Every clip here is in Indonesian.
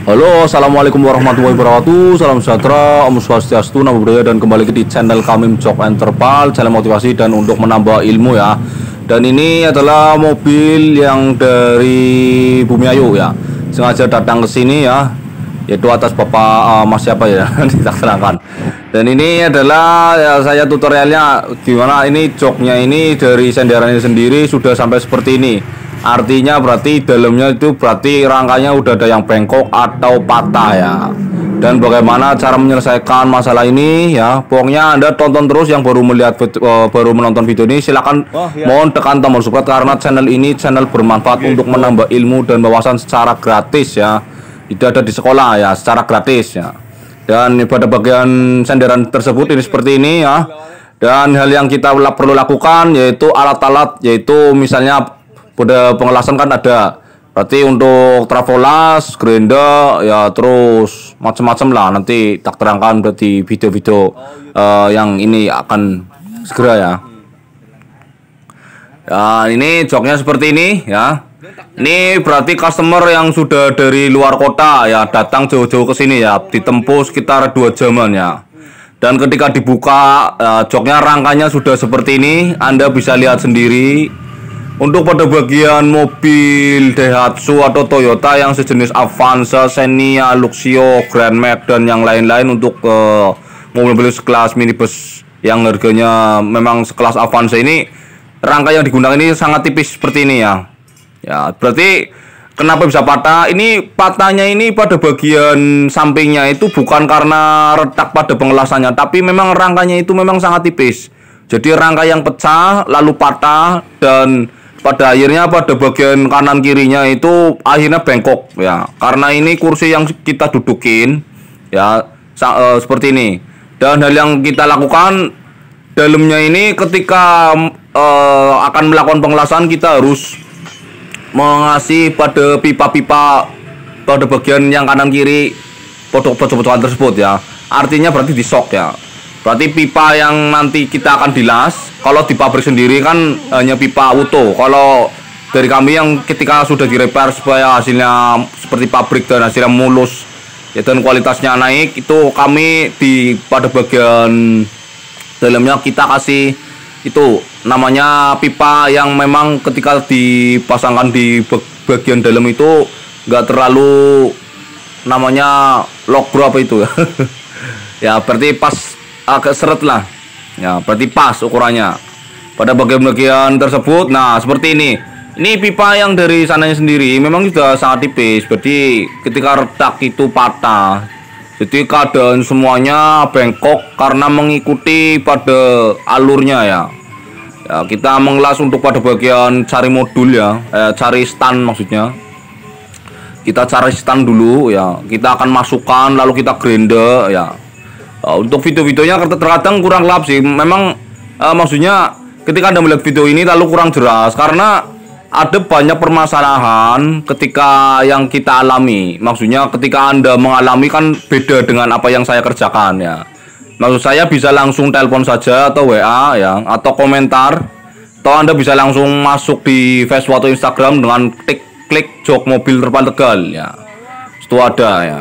Halo, assalamualaikum warahmatullahi wabarakatuh. Salam sejahtera, Om Swastiastu, Namo Buddhaya, dan kembali di channel kami Jok and Terpal, channel motivasi dan untuk menambah ilmu ya. Dan ini adalah mobil yang dari Bumi Ayu ya. Sengaja datang ke sini ya, yaitu atas Bapak Mas siapa ya, kita terangkan. Dan ini adalah ya, saya tutorialnya gimana ini joknya ini dari senderannya sendiri sudah sampai seperti ini. Artinya berarti dalamnya itu berarti rangkanya udah ada yang bengkok atau patah ya. Dan bagaimana cara menyelesaikan masalah ini ya. Pokoknya Anda tonton terus, yang baru baru menonton video ini silakan mohon tekan tombol subscribe karena channel ini channel bermanfaat untuk menambah ilmu dan wawasan secara gratis ya. Tidak ada di sekolah ya, secara gratis ya. Dan pada bagian senderan tersebut ini seperti ini ya. Dan hal yang kita perlu lakukan yaitu alat-alat, yaitu misalnya pada pengelasan kan ada, berarti untuk travelas, grinder ya, terus macam-macam lah, nanti tak terangkan di video-video yang ini akan segera ya. Ya ini joknya seperti ini ya. Ini berarti customer yang sudah dari luar kota ya, datang jauh-jauh ke sini ya, ditempuh sekitar 2 jaman ya. Dan ketika dibuka joknya, rangkanya sudah seperti ini, Anda bisa lihat sendiri. Untuk pada bagian mobil Daihatsu atau Toyota yang sejenis Avanza, Xenia, Luxio, Grand Max dan yang lain-lain, untuk mobil-mobil sekelas minibus yang harganya memang sekelas Avanza ini, rangka yang digunakan ini sangat tipis seperti ini ya. Ya, berarti kenapa bisa patah? Ini patahnya ini pada bagian sampingnya itu bukan karena retak pada pengelasannya, tapi memang rangkanya itu memang sangat tipis. Jadi rangka yang pecah lalu patah, dan pada akhirnya pada bagian kanan kirinya itu akhirnya bengkok ya, karena ini kursi yang kita dudukin ya seperti ini. Dan hal yang kita lakukan dalamnya ini, ketika akan melakukan pengelasan, kita harus mengasih pada pipa-pipa pada bagian yang kanan kiri pojok-pojokan tersebut ya. Artinya berarti di shock ya. Berarti pipa yang nanti kita akan dilas, kalau di pabrik sendiri kan hanya pipa utuh. Kalau dari kami yang ketika sudah direpair supaya hasilnya seperti pabrik dan hasilnya mulus ya, dan kualitasnya naik, itu kami pada bagian dalamnya kita kasih itu namanya pipa yang memang ketika dipasangkan di bagian dalam itu nggak terlalu namanya lock-bro apa itu ya. Ya berarti pas, agak seret lah ya, berarti pas ukurannya pada bagian-bagian tersebut. Nah seperti ini pipa yang dari sananya sendiri memang sudah sangat tipis, berarti ketika retak itu patah, jadi keadaan semuanya bengkok karena mengikuti pada alurnya ya. Ya kita mengelas untuk pada bagian cari modul ya, cari stand maksudnya. Kita cari stand dulu ya, kita akan masukkan lalu kita grinder ya. Untuk video-videonya terkadang kurang gelap sih memang, maksudnya ketika Anda melihat video ini lalu kurang jelas karena ada banyak permasalahan ketika yang kita alami. Maksudnya ketika Anda mengalami kan beda dengan apa yang saya kerjakan ya. Maksud saya bisa langsung telepon saja atau WA ya, atau komentar, atau Anda bisa langsung masuk di Facebook atau Instagram dengan klik jok mobil Terpal Tegal ya. Itu ada ya.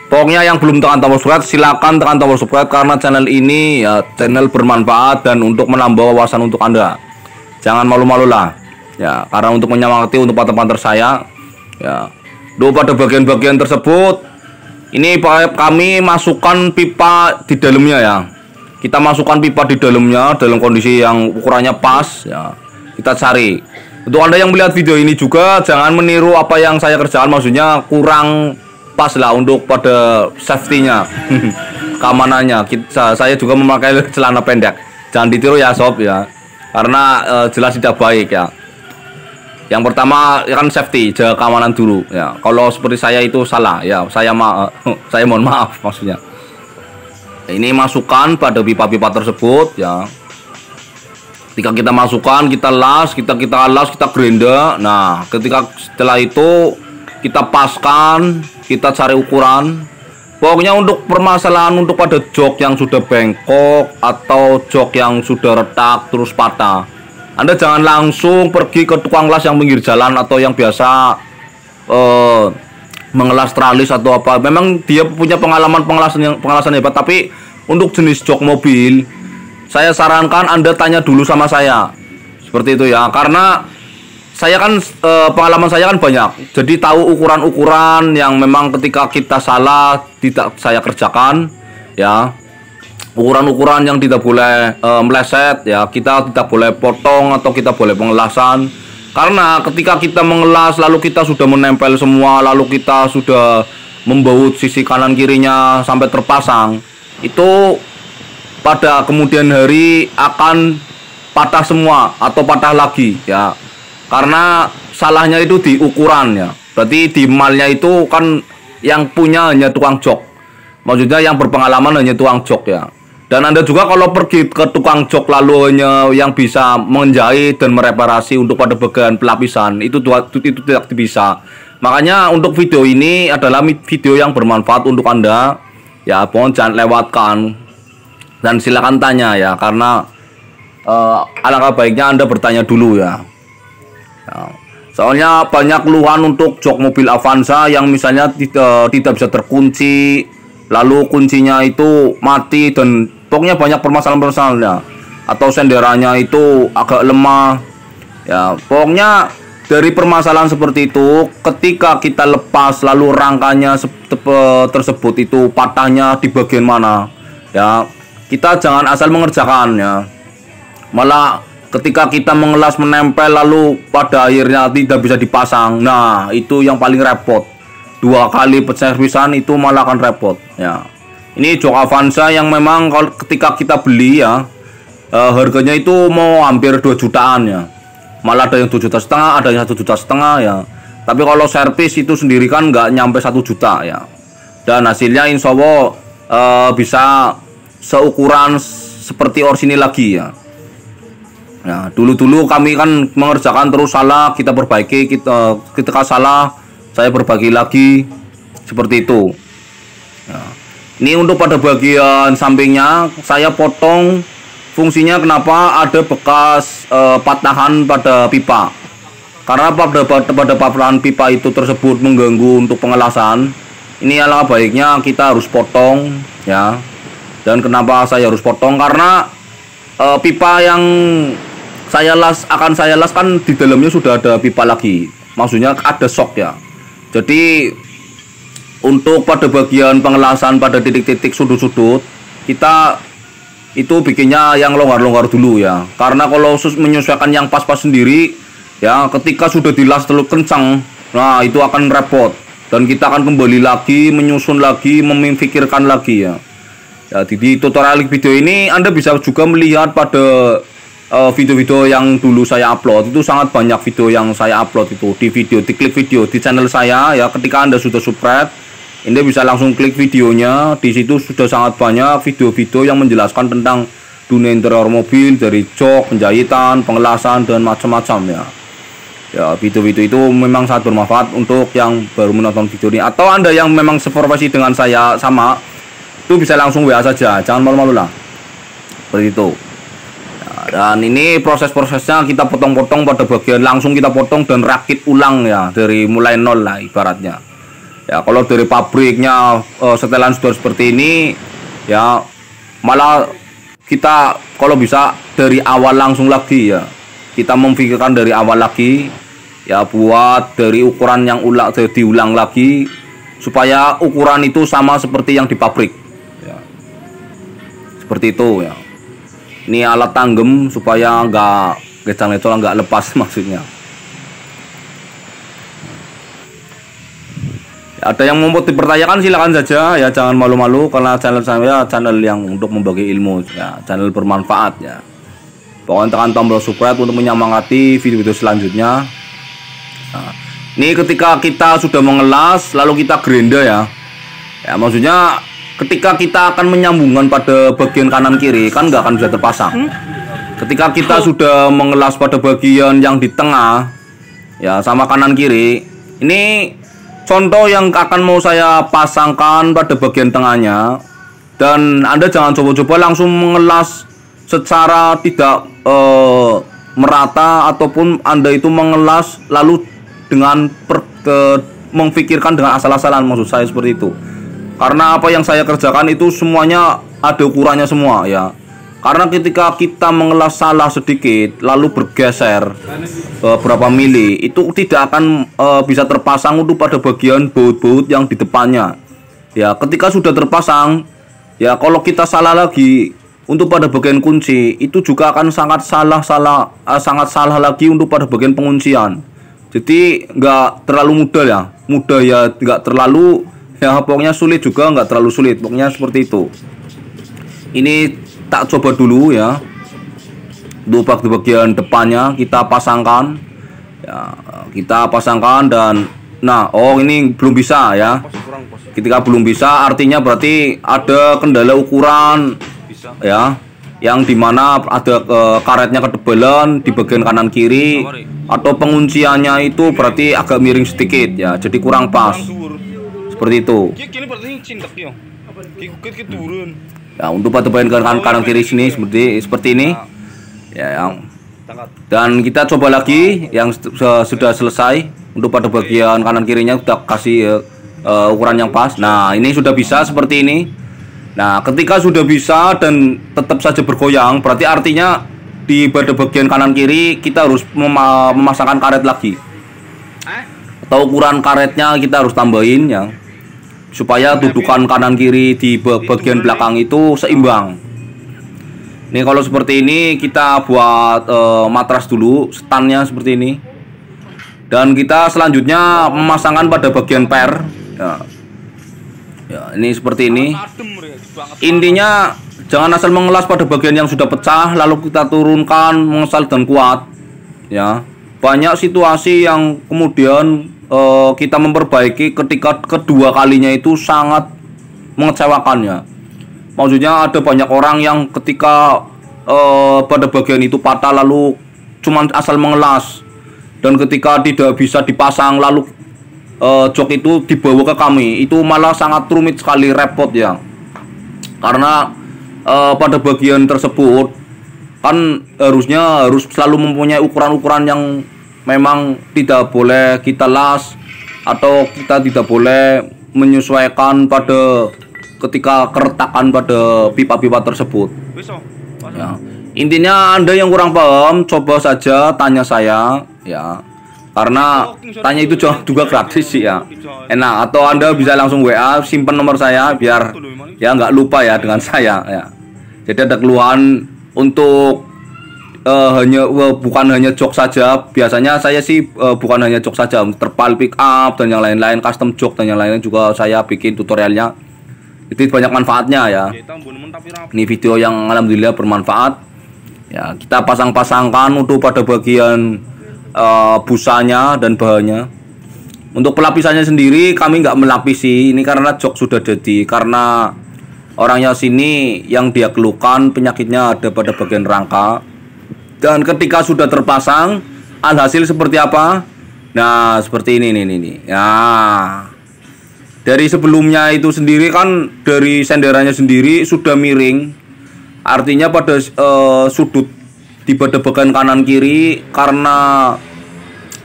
Pokoknya yang belum tekan tombol subscribe silakan tekan tombol subscribe karena channel ini ya channel bermanfaat dan untuk menambah wawasan untuk Anda. Jangan malu-malu lah ya, karena untuk menyemangati untuk partner-partner saya ya. Pada bagian-bagian tersebut ini kami masukkan pipa di dalamnya ya. Kita masukkan pipa di dalamnya dalam kondisi yang ukurannya pas ya. Kita cari. Untuk Anda yang melihat video ini juga jangan meniru apa yang saya kerjakan, maksudnya kurang pas lah untuk pada safety-nya. Keamanannya saya juga memakai celana pendek, jangan ditiru ya sob ya, karena jelas tidak baik ya. Yang pertama ya kan safety, jaga keamanan dulu ya. Kalau seperti saya itu salah ya, saya mohon maaf maksudnya. Ini masukkan pada pipa-pipa tersebut ya. Ketika kita masukkan, kita las, kita las, kita grinder. Nah ketika setelah itu kita paskan, kita cari ukuran. Pokoknya untuk permasalahan untuk pada jok yang sudah bengkok atau jok yang sudah retak terus patah, Anda jangan langsung pergi ke tukang las yang pinggir jalan atau yang biasa mengelas tralis atau apa. Memang dia punya pengelasan hebat, tapi untuk jenis jok mobil saya sarankan Anda tanya dulu sama saya. Seperti itu ya, karena saya kan pengalaman saya kan banyak. Jadi tahu ukuran-ukuran yang memang ketika kita salah tidak saya kerjakan ya. Ukuran-ukuran yang tidak boleh meleset ya, kita tidak boleh potong atau kita boleh pengelasan. Karena ketika kita mengelas lalu kita sudah menempel semua, lalu kita sudah membaut sisi kanan kirinya sampai terpasang, itu pada kemudian hari akan patah semua atau patah lagi ya. Karena salahnya itu di ukuran ya. Berarti di malnya itu kan yang punya hanya tukang jok. Maksudnya yang berpengalaman hanya tukang jok ya. Dan Anda juga kalau pergi ke tukang jok lalu hanya yang bisa menjahit dan mereparasi untuk pada bagian pelapisan, itu tidak bisa. Makanya untuk video ini adalah video yang bermanfaat untuk Anda. Ya, mohon jangan lewatkan. Dan silakan tanya ya, karena alangkah baiknya Anda bertanya dulu ya. Soalnya banyak keluhan untuk jok mobil Avanza yang misalnya tidak bisa terkunci, lalu kuncinya itu mati, dan pokoknya banyak permasalahan-permasalahannya, atau senderannya itu agak lemah ya. Pokoknya dari permasalahan seperti itu, ketika kita lepas lalu rangkanya tersebut itu patahnya di bagian mana ya, kita jangan asal mengerjakan ya. Malah ketika kita mengelas menempel lalu pada akhirnya tidak bisa dipasang, nah itu yang paling repot. 2 kali servisan itu malah akan repot ya. Ini jok Avanza yang memang kalau ketika kita beli ya, harganya itu mau hampir 2 jutaan ya. Malah ada yang 2,5 juta, ada yang 1,5 juta ya. Tapi kalau servis itu sendiri kan nggak nyampe 1 juta ya. Dan hasilnya insya Allah bisa seukuran seperti Orsini lagi ya. Nah, dulu kami kan mengerjakan terus salah, kita perbaiki, kita salah, saya perbaiki lagi, seperti itu. Nah, ini untuk pada bagian sampingnya saya potong. Fungsinya kenapa ada bekas patahan pada pipa? Karena pada patahan pipa itu tersebut mengganggu untuk pengelasan. Ini alangkah baiknya kita harus potong ya. Dan kenapa saya harus potong? Karena pipa yang saya las kan di dalamnya sudah ada pipa lagi, maksudnya ada sok ya. Jadi untuk pada bagian pengelasan pada titik-titik sudut-sudut, kita itu bikinnya yang longgar-longgar dulu ya. Karena kalau menyesuaikan yang pas-pas sendiri ya, ketika sudah dilas terlalu kencang, nah itu akan repot. Dan kita akan kembali lagi, menyusun lagi, memikirkan lagi ya. Ya, di tutorial video ini Anda bisa juga melihat pada video-video yang dulu saya upload. Itu sangat banyak video yang saya upload itu diklik video di channel saya ya. Ketika Anda sudah subscribe, Anda bisa langsung klik videonya. Di situ sudah sangat banyak video-video yang menjelaskan tentang dunia interior mobil, dari jok, penjahitan, pengelasan, dan macam-macam ya. Ya, video-video itu memang sangat bermanfaat untuk yang baru menonton video ini, atau Anda yang memang seprofesi dengan saya sama, itu bisa langsung WA saja, jangan malu-malu lah. Seperti itu. Dan ini proses-prosesnya kita potong-potong pada bagian, langsung kita potong dan rakit ulang ya, dari mulai nol lah ibaratnya ya. Kalau dari pabriknya setelan sudah seperti ini ya, malah kita kalau bisa dari awal langsung lagi ya, kita memikirkan dari awal lagi ya, buat dari ukuran yang diulang lagi supaya ukuran itu sama seperti yang di pabrik ya. Seperti itu ya. Ini alat tanggem supaya nggak gecang-gecol, nggak lepas maksudnya. Ya, ada yang mau dipertanyakan silakan saja ya, jangan malu-malu, karena channel saya channel yang untuk membagi ilmu ya, channel bermanfaat ya. Pokoknya tekan tombol subscribe untuk menyemangati video-video selanjutnya. Nah, ini ketika kita sudah mengelas lalu kita grinder ya. Ya maksudnya ketika kita akan menyambungkan pada bagian kanan kiri kan nggak akan bisa terpasang. Ketika kita sudah mengelas pada bagian yang di tengah ya, sama kanan kiri, ini contoh yang akan mau saya pasangkan pada bagian tengahnya. Dan Anda jangan coba-coba langsung mengelas secara tidak merata, ataupun Anda itu mengelas lalu dengan memfikirkan dengan asal-asalan, maksud saya seperti itu. Karena apa yang saya kerjakan itu semuanya ada ukurannya semua ya. Karena ketika kita mengelas salah sedikit lalu bergeser berapa mili, itu tidak akan bisa terpasang untuk pada bagian baut-baut yang di depannya. Ya, ketika sudah terpasang, ya kalau kita salah lagi untuk pada bagian kunci, itu juga akan sangat salah lagi untuk pada bagian penguncian. Jadi nggak terlalu mudah ya nggak terlalu ya, pokoknya sulit juga nggak terlalu sulit, pokoknya seperti itu. Ini tak coba dulu ya, untuk bagian depannya kita pasangkan ya, dan nah, oh ini belum bisa ya. Ketika belum bisa artinya berarti ada kendala ukuran ya, yang dimana ada karetnya ketebalan di bagian kanan kiri, atau pengunciannya itu berarti agak miring sedikit ya, jadi kurang pas seperti itu ya. Untuk pada bagian kanan kiri sini seperti ini ya, yang dan kita coba lagi yang sudah selesai. Untuk pada bagian kanan kirinya sudah kasih ukuran yang pas. Nah, ini sudah bisa seperti ini. Nah, ketika sudah bisa dan tetap saja bergoyang, berarti artinya di pada bagian kanan kiri kita harus memasangkan karet lagi, atau ukuran karetnya kita harus tambahin ya, supaya dudukan kanan kiri di bagian belakang itu seimbang. Ini kalau seperti ini kita buat matras dulu, standnya seperti ini, dan kita selanjutnya memasangkan pada bagian per ya. Ya, ini seperti ini. Intinya jangan asal mengelas pada bagian yang sudah pecah lalu kita turunkan mengesal dan kuat ya. Banyak situasi yang kemudian kita memperbaiki ketika kedua kalinya itu sangat mengecewakannya. Maksudnya ada banyak orang yang ketika pada bagian itu patah lalu cuman asal mengelas, dan ketika tidak bisa dipasang lalu jok itu dibawa ke kami, itu malah sangat rumit sekali, repot ya. Karena pada bagian tersebut kan harus selalu mempunyai ukuran-ukuran yang memang tidak boleh kita las, atau kita tidak boleh menyesuaikan pada ketika keretakan pada pipa-pipa tersebut ya. Intinya Anda yang kurang paham coba saja tanya saya ya, karena tanya itu juga gratis sih ya, enak. Atau Anda bisa langsung WA, simpan nomor saya biar ya nggak lupa ya dengan saya ya. Jadi ada keluhan untuk bukan hanya jok saja. Biasanya saya sih bukan hanya jok saja, terpal pick up dan yang lain-lain, custom jok dan yang lain-lain juga saya bikin tutorialnya. Itu banyak manfaatnya ya. Ini video yang alhamdulillah bermanfaat ya. Kita pasang-pasangkan untuk pada bagian busanya dan bahannya. Untuk pelapisannya sendiri kami nggak melapisi ini karena jok sudah jadi, karena orangnya sini yang dia keluhkan penyakitnya ada pada bagian rangka. Dan ketika sudah terpasang, alhasil seperti apa? Nah, seperti ini ya. Dari sebelumnya itu sendiri kan, dari senderannya sendiri sudah miring. Artinya pada sudut di pada bagian kanan kiri karena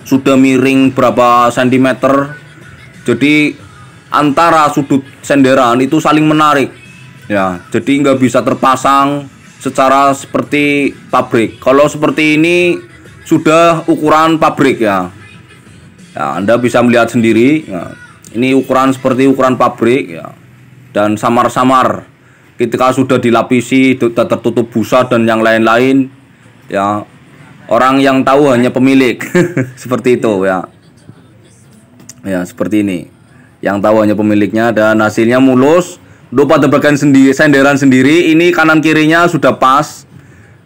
sudah miring berapa sentimeter. Jadi antara sudut senderan itu saling menarik. Ya, jadi nggak bisa terpasang secara seperti pabrik. Kalau seperti ini sudah ukuran pabrik ya. Ya, Anda bisa melihat sendiri. Ya, ini ukuran seperti ukuran pabrik ya. Dan samar-samar ketika sudah dilapisi, sudah tertutup busa dan yang lain-lain ya. Orang yang tahu hanya pemilik. Seperti itu ya. Ya, seperti ini. Yang tahu hanya pemiliknya, dan hasilnya mulus. Untuk pada bagian senderan sendiri ini kanan kirinya sudah pas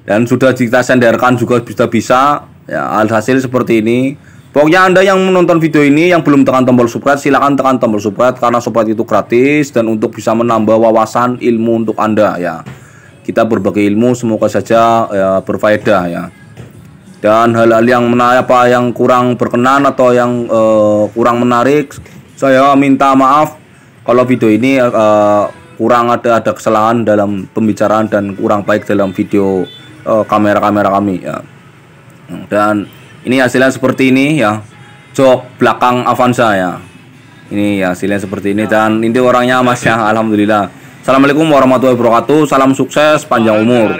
dan sudah kita senderkan juga sudah bisa ya. Alhasil seperti ini. Pokoknya Anda yang menonton video ini yang belum tekan tombol subscribe, silahkan tekan tombol subscribe karena subscribe itu gratis dan untuk bisa menambah wawasan ilmu untuk Anda ya. Kita berbagi ilmu, semoga saja ya, berfaedah ya. Dan hal-hal yang apa yang kurang berkenan atau yang kurang menarik, saya minta maaf kalau video ini kurang ada kesalahan dalam pembicaraan dan kurang baik dalam video kamera kami ya. Dan ini hasilnya seperti ini ya, jok belakang Avanza ya. Ini ya hasilnya seperti ini, dan ini orangnya Mas ya, alhamdulillah. Assalamualaikum warahmatullahi wabarakatuh. Salam sukses, panjang umur.